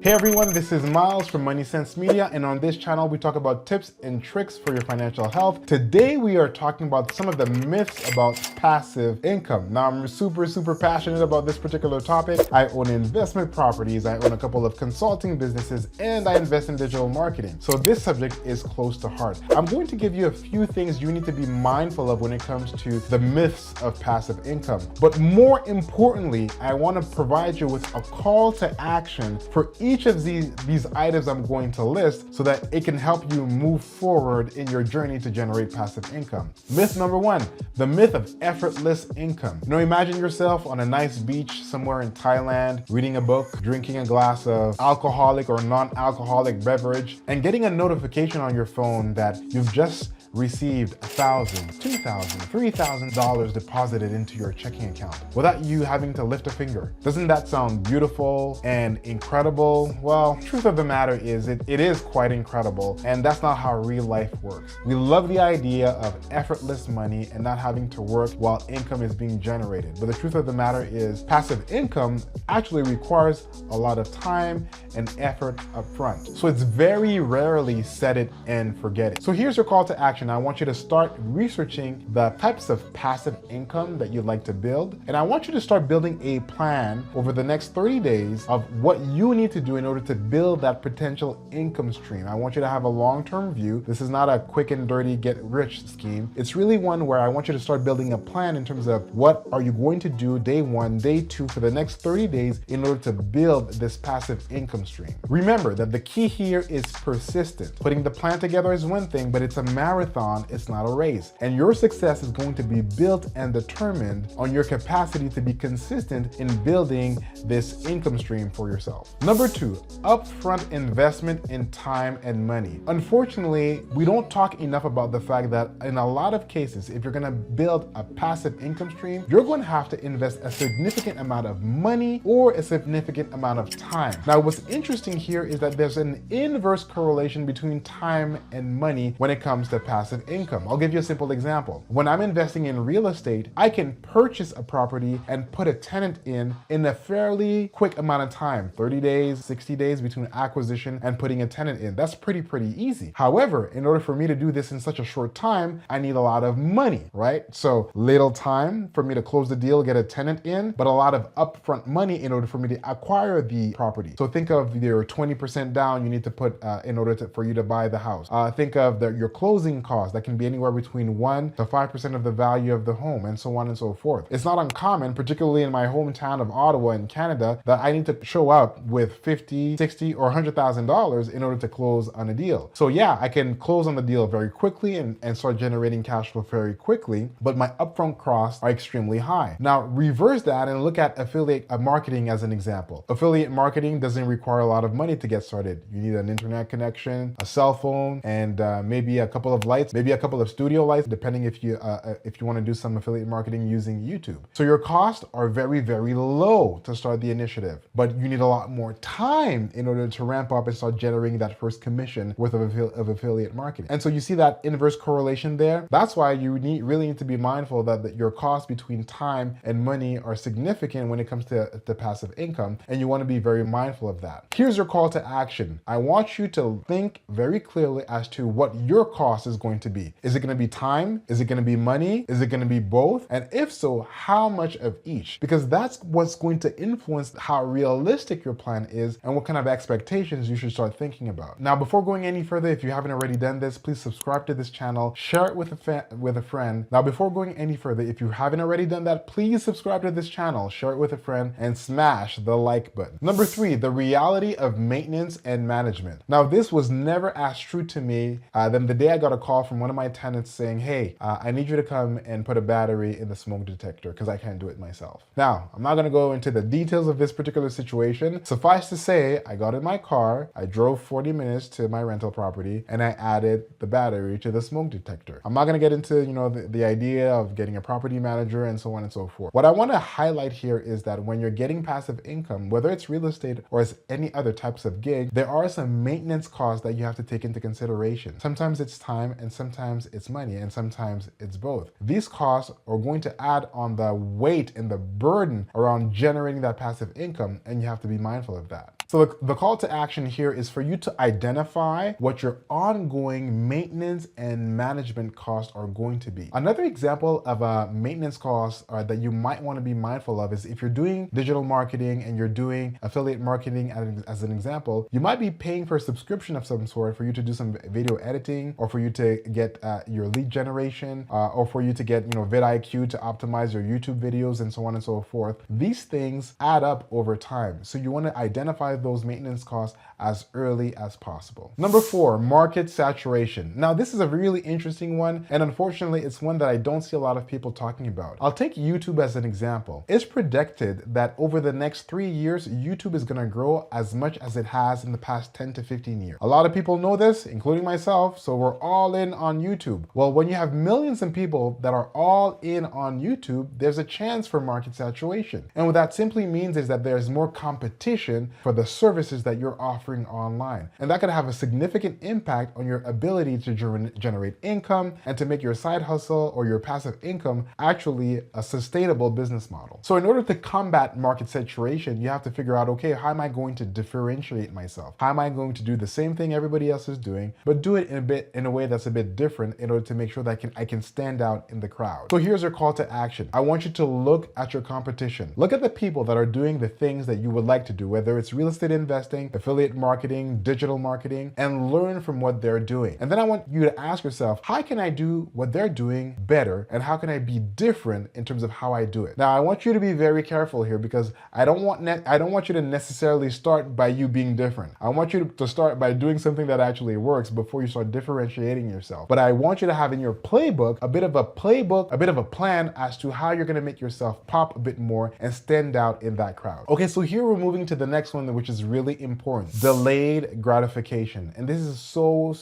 Hey everyone, this is Miles from MoneySenseMedia, and on this channel we talk about tips and tricks for your financial health. Today we are talking about some of the myths about passive income. Now I'm super passionate about this particular topic. I own investment properties, I own a couple of consulting businesses, and I invest in digital marketing. So this subject is close to heart. I'm going to give you a few things you need to be mindful of when it comes to the myths of passive income. But more importantly, I want to provide you with a call to action for each of these items I'm going to list so that it can help you move forward in your journey to generate passive income. Myth number one, the myth of effortless income. Imagine yourself on a nice beach somewhere in Thailand, reading a book, drinking a glass of alcoholic or non-alcoholic beverage, and getting a notification on your phone that you've just received $1,000, $2,000, $3,000 deposited into your checking account without you having to lift a finger. Doesn't that sound beautiful and incredible? Well, truth of the matter is it is quite incredible, and that's not how real life works. We love the idea of effortless money and not having to work while income is being generated. But the truth of the matter is passive income actually requires a lot of time and effort up front. So it's very rarely set it and forget it. So here's your call to action. I want you to start researching the types of passive income that you'd like to build. And I want you to start building a plan over the next 30 days of what you need to do in order to build that potential income stream. I want you to have a long-term view. This is not a quick and dirty get rich scheme. It's really one where I want you to start building a plan in terms of what are you going to do day one, day two, for the next 30 days in order to build this passive income stream. Remember that the key here is persistence. Putting the plan together is one thing, but it's a marathon, it's not a race. And your success is going to be built and determined on your capacity to be consistent in building this income stream for yourself. Number two, upfront investment in time and money. Unfortunately, we don't talk enough about the fact that in a lot of cases, if you're gonna build a passive income stream, you're going to have to invest a significant amount of money or a significant amount of time. Now, what's interesting here is that there's an inverse correlation between time and money when it comes to passive income. I'll give you a simple example. When I'm investing in real estate, I can purchase a property and put a tenant in a fairly quick amount of time, 30 days, 60 days between acquisition and putting a tenant in. That's pretty easy. However, in order for me to do this in such a short time, I need a lot of money, right? So little time for me to close the deal, get a tenant in, but a lot of upfront money in order for me to acquire the property. So think of your 20% down you need to put in order for you to buy the house. Think of your closing costs. That can be anywhere between 1 to 5% of the value of the home, and so on and so forth. It's not uncommon, particularly in my hometown of Ottawa in Canada, that I need to show up with $50, $60, or $100,000 in order to close on a deal. So yeah, I can close on the deal very quickly and start generating cash flow very quickly, but my upfront costs are extremely high. Now reverse that and look at affiliate marketing as an example. Affiliate marketing doesn't require a lot of money to get started. You need an internet connection, a cell phone, and maybe a couple of lights, maybe a couple of studio lights, depending if you want to do some affiliate marketing using YouTube. So your costs are very low to start the initiative, but you need a lot more time in order to ramp up and start generating that first commission worth of affiliate marketing. And so you see that inverse correlation there. That's why you really need to be mindful that your costs between time and money are significant when it comes to passive income, and you want to be very mindful of that. Here's your call to action. I want you to think very clearly as to what your cost is going to be. Is it going to be time? Is it going to be money? Is it going to be both? And if so, how much of each? Because that's what's going to influence how realistic your plan is and what kind of expectations you should start thinking about. Now, before going any further, if you haven't already done this, please subscribe to this channel, share it with a friend. Now, before going any further, if you haven't already done that, please subscribe to this channel, share it with a friend, and smash the like button. Number three, the reality of maintenance and management. Now, this was never as true to me than the day I got a call from one of my tenants saying, hey, I need you to come and put a battery in the smoke detector because I can't do it myself. Now, I'm not going to go into the details of this particular situation. Suffice to say, I got in my car, I drove 40 minutes to my rental property, and I added the battery to the smoke detector. I'm not going to get into, the idea of getting a property manager and so on and so forth. What I want to highlight here is that when you're getting passive income, whether it's real estate or it's any other types of gig, there are some maintenance costs that you have to take into consideration. Sometimes it's time and sometimes it's money and sometimes it's both. These costs are going to add on the weight and the burden around generating that passive income, and you have to be mindful of that. So the call to action here is for you to identify what your ongoing maintenance and management costs are going to be. Another example of a maintenance cost that you might want to be mindful of is if you're doing digital marketing and you're doing affiliate marketing as an example, you might be paying for a subscription of some sort for you to do some video editing, or for you to get your lead generation, or for you to get vidIQ to optimize your YouTube videos and so on and so forth. These things add up over time. So you want to identify those maintenance costs as early as possible. Number 4, market saturation. Now this is a really interesting one, and unfortunately it's one that I don't see a lot of people talking about. I'll take YouTube as an example. It's predicted that over the next 3 years, YouTube is going to grow as much as it has in the past 10 to 15 years. A lot of people know this, including myself, so we're all in on YouTube. Well, when you have millions of people that are all in on YouTube, there's a chance for market saturation. And what that simply means is that there's more competition for the services that you're offering online. And that could have a significant impact on your ability to generate income and to make your side hustle or your passive income actually a sustainable business model. So in order to combat market saturation, you have to figure out, okay, how am I going to differentiate myself? How am I going to do the same thing everybody else is doing, but do it in a way that's a bit different in order to make sure that I can stand out in the crowd? So here's your call to action. I want you to look at your competition. Look at the people that are doing the things that you would like to do, whether it's real estate investing, affiliate marketing, digital marketing, and learn from what they're doing. And then I want you to ask yourself, how can I do what they're doing better? And how can I be different in terms of how I do it? Now, I want you to be very careful here, because I don't want you to necessarily start by you being different. I want you to start by doing something that actually works before you start differentiating yourself. But I want you to have in your playbook a bit of a plan as to how you're going to make yourself pop a bit more and stand out in that crowd. Okay, so here we're moving to the next one, which is really important: delayed gratification. And this is so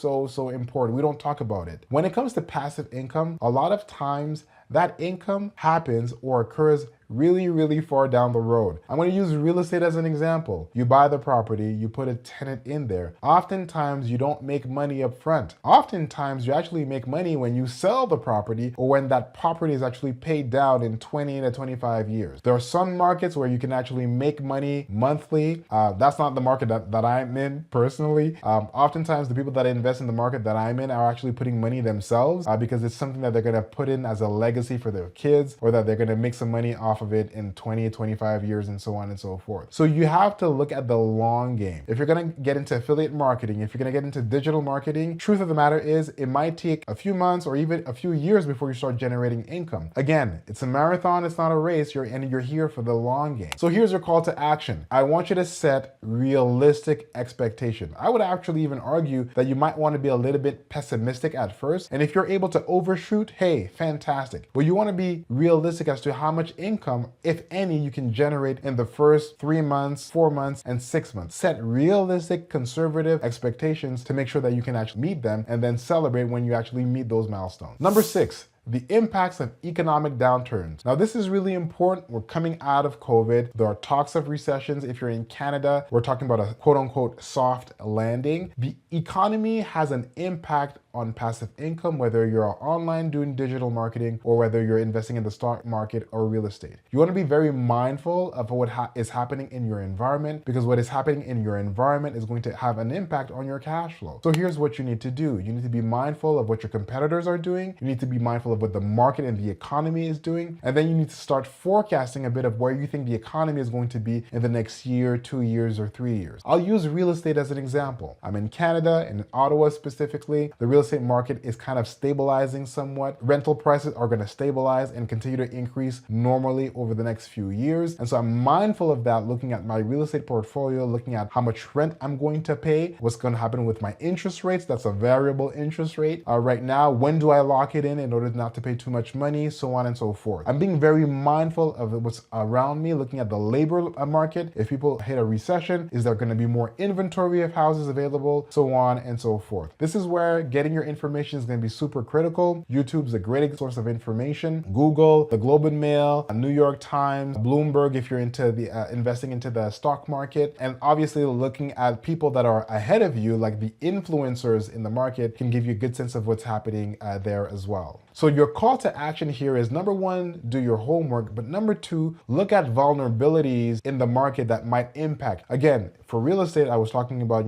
important. We don't talk about it. When it comes to passive income, a lot of times that income happens or occurs really far down the road. I'm going to use real estate as an example. You buy the property, you put a tenant in there. Oftentimes you don't make money up front. Oftentimes you actually make money when you sell the property, or when that property is actually paid down in 20 to 25 years. There are some markets where you can actually make money monthly. That's not the market that I'm in personally. Oftentimes the people that invest in the market that I'm in are actually putting money themselves because it's something that they're going to put in as a legacy for their kids, or that they're going to make some money off of it in 20, 25 years and so on and so forth. So you have to look at the long game. If you're going to get into affiliate marketing, if you're going to get into digital marketing, truth of the matter is it might take a few months or even a few years before you start generating income. Again, it's a marathon, it's not a race, you're here for the long game. So here's your call to action. I want you to set realistic expectations. I would actually even argue that you might want to be a little bit pessimistic at first. And if you're able to overshoot, hey, fantastic. But you want to be realistic as to how much income, if any, you can generate in the first 3 months, 4 months, and 6 months. Set realistic, conservative expectations to make sure that you can actually meet them, and then celebrate when you actually meet those milestones. Number 6, the impacts of economic downturns. Now, this is really important. We're coming out of COVID. There are talks of recessions. If you're in Canada, we're talking about a quote unquote soft landing. The economy has an impact on passive income, whether you're online doing digital marketing or whether you're investing in the stock market or real estate. You want to be very mindful of what is happening in your environment, because what is happening in your environment is going to have an impact on your cash flow. So here's what you need to do. You need to be mindful of what your competitors are doing. You need to be mindful of what the market and the economy is doing. And then you need to start forecasting a bit of where you think the economy is going to be in the next year, 2 years, or 3 years. I'll use real estate as an example. I'm in Canada, in Ottawa specifically. The real estate market is kind of stabilizing somewhat. Rental prices are going to stabilize and continue to increase normally over the next few years. And so I'm mindful of that, looking at my real estate portfolio, looking at how much rent I'm going to pay, what's going to happen with my interest rates. That's a variable interest rate. Right now, when do I lock it in order not to pay too much money, so on and so forth. I'm being very mindful of what's around me, looking at the labor market. If people hit a recession, is there going to be more inventory of houses available, so on and so forth. This is where getting your information is going to be super critical. YouTube's a great source of information. Google, the Globe and Mail, New York Times, Bloomberg if you're into the investing into the stock market, and obviously looking at people that are ahead of you, like the influencers in the market, can give you a good sense of what's happening there as well. So your call to action here is number one, do your homework, but number two, look at vulnerabilities in the market that might impact. Again, for real estate, I was talking about,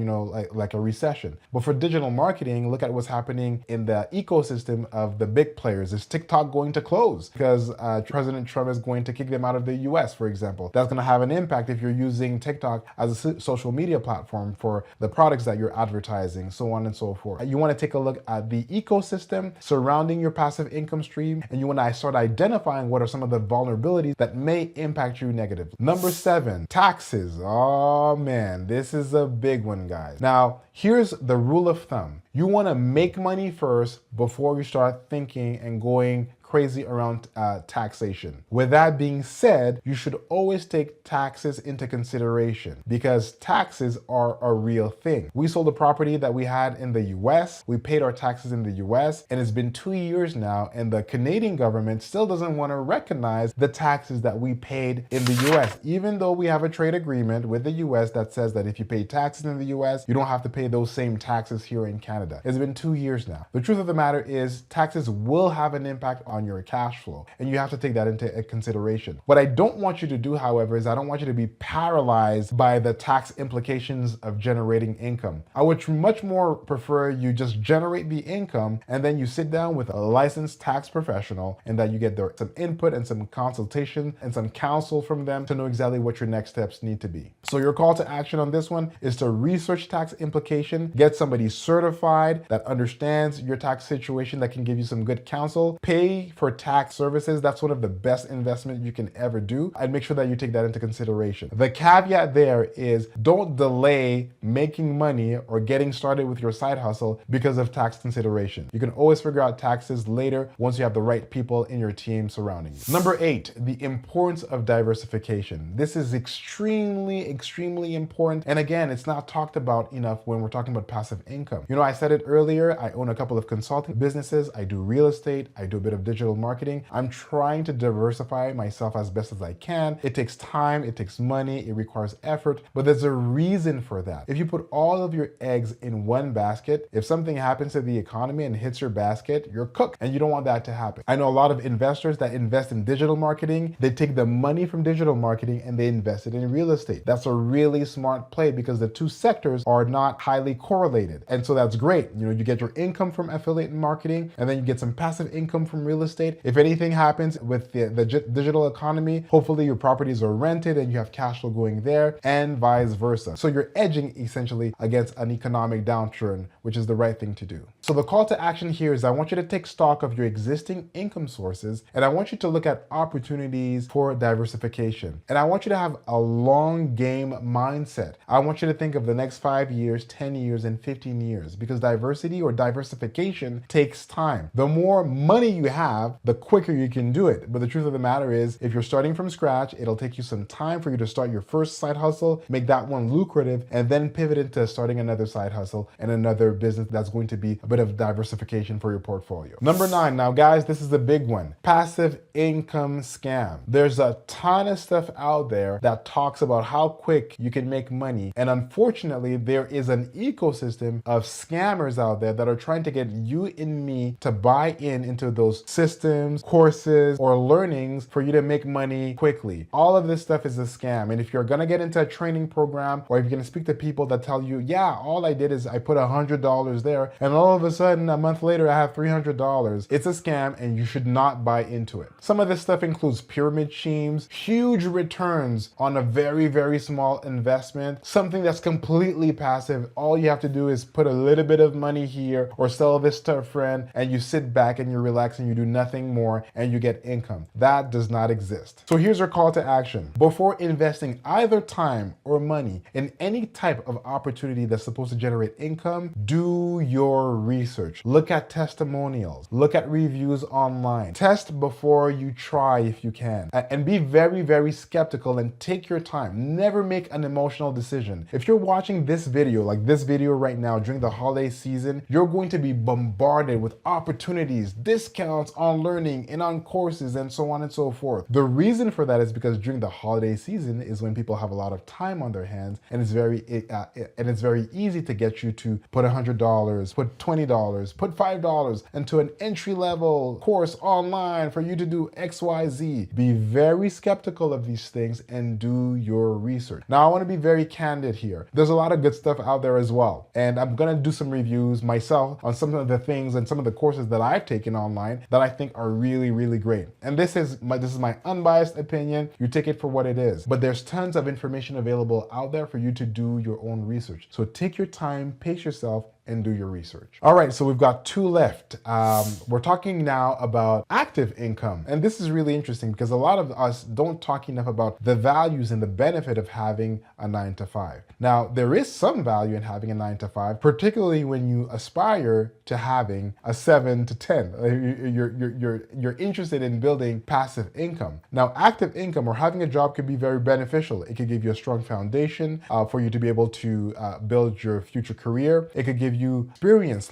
like a recession. But for digital marketing, look at what's happening in the ecosystem of the big players. Is TikTok going to close because President Trump is going to kick them out of the US, for example? That's going to have an impact if you're using TikTok as a social media platform for the products that you're advertising, so on and so forth. You want to take a look at the ecosystem surrounding your passive income stream, and you want to start identifying what are some of the vulnerabilities that may impact you negatively. Number 7, taxes. Oh man, this is a big one, guys. Now, here's the rule of thumb. You want to make money first before you start thinking and going crazy around taxation. With that being said, you should always take taxes into consideration because taxes are a real thing. We sold a property that we had in the US. We paid our taxes in the US, and it's been 2 years now, and the Canadian government still doesn't want to recognize the taxes that we paid in the US, even though we have a trade agreement with the US that says that if you pay taxes in the US, you don't have to pay those same taxes here in Canada. It's been 2 years now. The truth of the matter is taxes will have an impact on your cash flow, and you have to take that into consideration. What I don't want you to do, however, is I don't want you to be paralyzed by the tax implications of generating income. I would much more prefer you just generate the income and then you sit down with a licensed tax professional and that you get some input and some consultation and some counsel from them to know exactly what your next steps need to be. So your call to action on this one is to research tax implication, get somebody certified that understands your tax situation, that can give you some good counsel, pay for tax services. That's one of the best investments you can ever do, and make sure that you take that into consideration. The caveat there is don't delay making money or getting started with your side hustle because of tax consideration. You can always figure out taxes later once you have the right people in your team surrounding you. Number 8, the importance of diversification. This is extremely important. And again, it's not talked about enough when we're talking about passive income. I said it earlier, I own a couple of consulting businesses. I do real estate. I do a bit of digital marketing. I'm trying to diversify myself as best as I can. It takes time, it takes money, it requires effort, but there's a reason for that. If you put all of your eggs in one basket, if something happens to the economy and hits your basket, you're cooked, and you don't want that to happen. I know a lot of investors that invest in digital marketing. They take the money from digital marketing and they invest it in real estate. That's a really smart play because the two sectors are not highly correlated. And so that's great. You get your income from affiliate marketing, and then you get some passive income from real estate. If anything happens with the digital economy, hopefully your properties are rented and you have cash flow going there, and vice versa. So you're edging essentially against an economic downturn, which is the right thing to do. So the call to action here is I want you to take stock of your existing income sources, and I want you to look at opportunities for diversification. And I want you to have a long game mindset. I want you to think of the next 5 years, 10 years, and 15 years, because diversity or diversification takes time. The more money you have, the quicker you can do it. But the truth of the matter is, if you're starting from scratch, it'll take you some time for you to start your first side hustle, make that one lucrative, and then pivot into starting another side hustle and another business that's going to be a bit of diversification for your portfolio. Number 9, now guys, this is the big one. Passive income scam. There's a ton of stuff out there that talks about how quick you can make money. And unfortunately, there is an ecosystem of scammers out there that are trying to get you and me to buy into those systems, courses, or learnings for you to make money quickly. All of this stuff is a scam. And if you're gonna get into a training program, or if you're gonna speak to people that tell you, yeah, all I did is I put $100 there, and all of a sudden a month later I have $300, it's a scam and you should not buy into it. Some of this stuff includes pyramid schemes, huge returns on a very small investment, something that's completely passive. All you have to do is put a little bit of money here or sell this to a friend, and you sit back and you relax and you do nothing more and you get income. That does not exist. So here's your call to action. Before investing either time or money in any type of opportunity that's supposed to generate income, do your research. Look at testimonials. Look at reviews online. Test before you try if you can. And be very skeptical and take your time. Never make an emotional decision. If you're watching this video, like this video right now during the holiday season, you're going to be bombarded with opportunities, discounts on learning and on courses and so on and so forth. The reason for that is because during the holiday season is when people have a lot of time on their hands, and it's very easy to get you to put $100, put $20, put $5 into an entry-level course online for you to do XYZ. Be very skeptical of these things and do your research. Now, I want to be very candid here. There's a lot of good stuff out there as well, and I'm gonna do some reviews myself on some of the things and some of the courses that I've taken online that I think are really, really great. And this is my unbiased opinion. You take it for what it is. But there's tons of information available out there for you to do your own research. So take your time, pace yourself, and do your research. All right, so we've got two left. We're talking now about active income. And this is really interesting because a lot of us don't talk enough about the values and the benefit of having a 9-to-5. Now, there is some value in having a 9-to-5, particularly when you aspire to having a 7 to 10. You're interested in building passive income. Now, active income or having a job could be very beneficial. It could give you a strong foundation for you to be able to build your future career. It could give you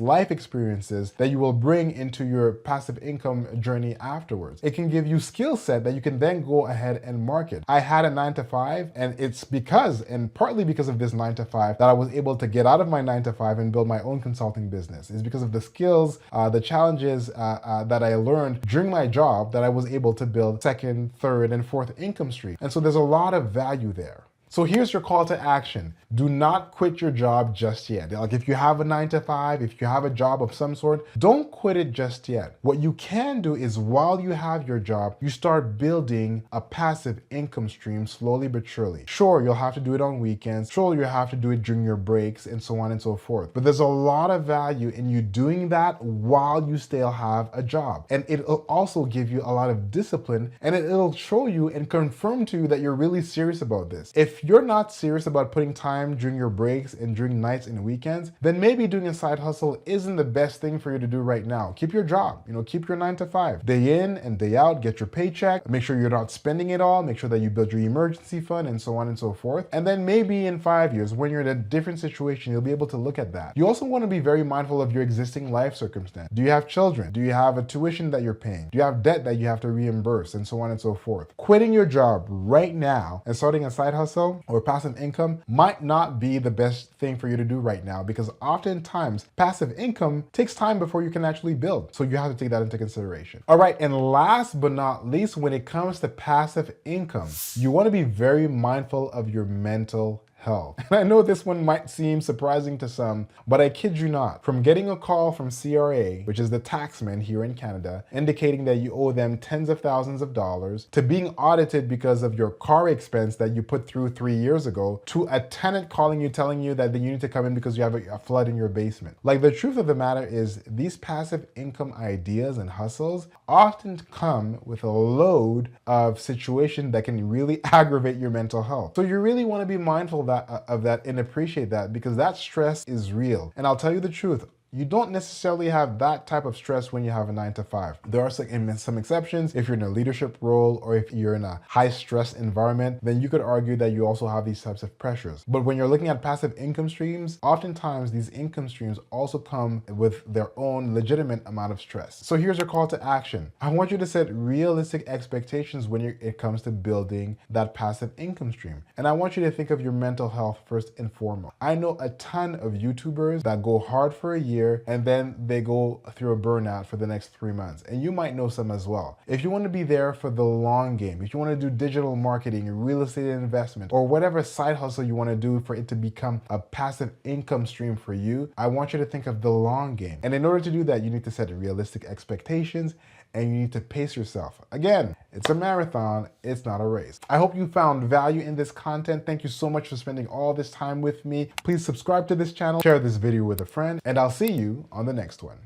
life experiences that you will bring into your passive income journey afterwards. It can give you skill set that you can then go ahead and market. I had a 9-to-5, and it's partly because of this 9-to-5 that I was able to get out of my 9-to-5 and build my own consulting business. It's because of the skills, the challenges that I learned during my job that I was able to build second, third, and fourth income stream. And so there's a lot of value there. So here's your call to action. Do not quit your job just yet. Like if you have a 9-to-5, if you have a job of some sort, don't quit it just yet. What you can do is while you have your job, you start building a passive income stream slowly but surely. Sure, you'll have to do it on weekends. Sure, you have to do it during your breaks and so on and so forth. But there's a lot of value in you doing that while you still have a job. And it'll also give you a lot of discipline, and it'll show you and confirm to you that you're really serious about this. If you're not serious about putting time during your breaks and during nights and weekends, then maybe doing a side hustle isn't the best thing for you to do right now. Keep your job, keep your 9-to-5. Day in and day out, get your paycheck, make sure you're not spending it all, make sure that you build your emergency fund and so on and so forth. And then maybe in 5 years, when you're in a different situation, you'll be able to look at that. You also want to be very mindful of your existing life circumstance. Do you have children? Do you have a tuition that you're paying? Do you have debt that you have to reimburse and so on and so forth? Quitting your job right now and starting a side hustle or passive income might not be the best thing for you to do right now, because oftentimes passive income takes time before you can actually build. So you have to take that into consideration. All right, and last but not least, when it comes to passive income, you want to be very mindful of your mental health. And I know this one might seem surprising to some, but I kid you not. From getting a call from CRA, which is the taxman here in Canada, indicating that you owe them tens of thousands of dollars, to being audited because of your car expense that you put through 3 years ago, to a tenant calling you, telling you that you need to come in because you have a flood in your basement. Like, the truth of the matter is, these passive income ideas and hustles often come with a load of situation that can really aggravate your mental health. So you really want to be mindful of that and appreciate that, because that stress is real. And I'll tell you the truth, you don't necessarily have that type of stress when you have a 9-to-5. There are some exceptions. If you're in a leadership role or if you're in a high stress environment, then you could argue that you also have these types of pressures. But when you're looking at passive income streams, oftentimes these income streams also come with their own legitimate amount of stress. So here's your call to action. I want you to set realistic expectations when it comes to building that passive income stream. And I want you to think of your mental health first and foremost. I know a ton of YouTubers that go hard for a year and then they go through a burnout for the next 3 months. And you might know some as well. If you want to be there for the long game, if you want to do digital marketing, real estate investment, or whatever side hustle you want to do for it to become a passive income stream for you, I want you to think of the long game. And in order to do that, you need to set realistic expectations and you need to pace yourself. Again, it's a marathon, it's not a race. I hope you found value in this content. Thank you so much for spending all this time with me. Please subscribe to this channel, share this video with a friend, and I'll see you on the next one.